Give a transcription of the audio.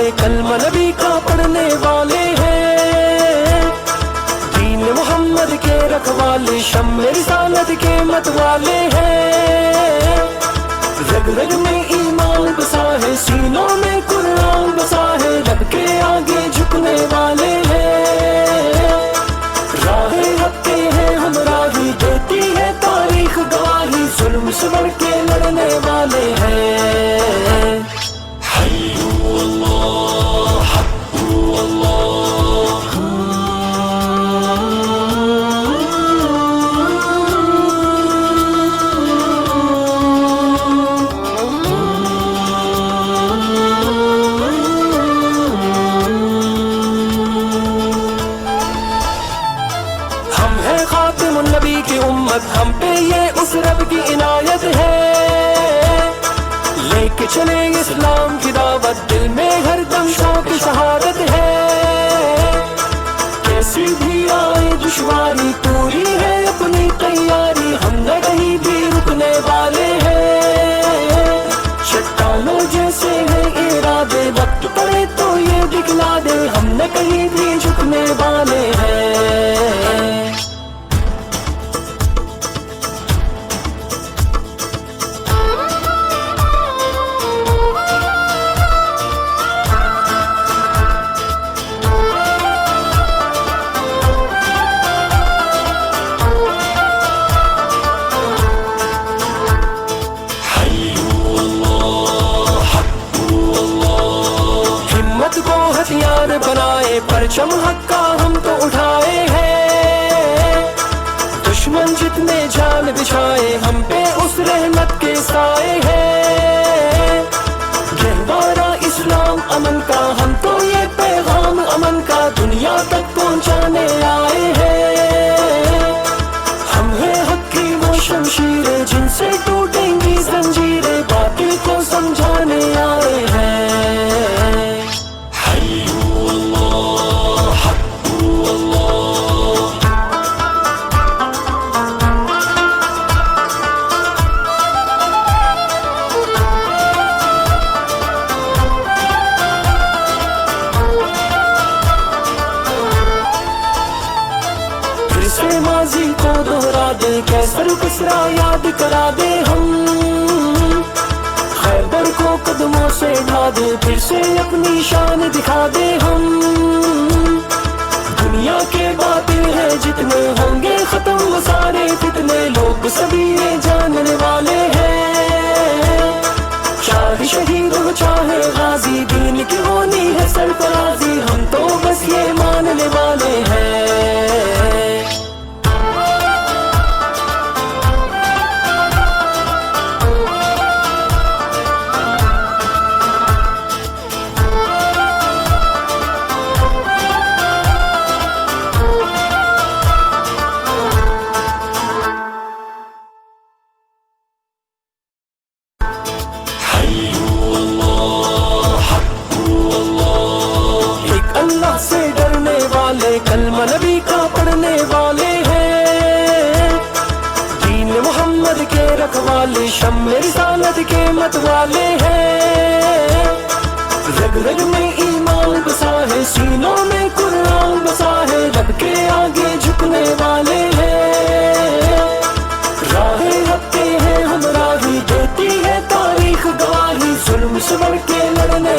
والے کلمہ نبی کا پڑھنے والے ہیں، دین محمد کے رکھوالے شمع رسالت کے مت والے ہیں، رگ رگ میں ایمان بسا ہے، سینوں میں قرآن بسا ہے، رب کے آگے جھکنے والے ہیں، راہ حق کے ہیں ہمراہی، دیتی ہے تاریخ گواہی، ظلم سے بڑھ کے لڑنے والے ہیں۔ حی اللہ حق اللہ، ہم ہیں خاتم النبی کی امت، ہم پہ یہ اس رب کی عنایت ہے، لے کے چلے اسلام کی دعوت، دل میں ہر دم شوق شہادت ہے، کیسی بھی آئے دشواری پوری ہے اپنی تیاری، ہم نہ کہیں بھی رکنے والے ہیں، چٹانوں جیسے ہیں ارادے، وقت پڑے تو یہ دکھلا دے، ہم نہ کہیں بھی جھکنے والے ہیں۔ کو ہتھیار بنائے پرچم حق کا ہم تو اٹھائے ہیں، دشمن جتنے جال بچھائے ہم پہ اس رحمت کے سائے ہیں، گہوارہ اسلام امن کا ہم تو یہ پیغام امن کا دنیا تک پہنچانے آئے ہیں، ہم ہیں حق کی وہ شمشیریں جن سے ٹوٹیں گی زنجیریں، باطل کو سمجھانے آئے ہیں۔ سے ماضی کو دہرا دے، کیسر کسرا یاد کرا دے، ہم خیبر کو قدموں سے ڈھا دے، پھر سے اپنی شان دکھا دے، ہم دنیا کے باطل ہے جتنے ہوں گے ختم وہ سارے فتنے، لوگ سبھی یہ جاننے والے ہیں، چاہے شہید ہو چاہے غازی، دین کی ہونی ہے سرفرازی، ہم تو بس یہ ماننے والے ہیں۔ سے ڈرنے والے کلمہ نبی کا پڑھنے والے ہیں، دین محمد کے رکھوالے شمع رسالت کے مت والے ہیں، رگ رگ میں ایمان بسا ہے، سینوں میں قرآن بسا ہے، رب کے آگے جھکنے والے ہیں، راہ حق کے ہیں ہمراہی، دیتی ہے تاریخ گواہی، ظلم سے بڑھ کے لڑنے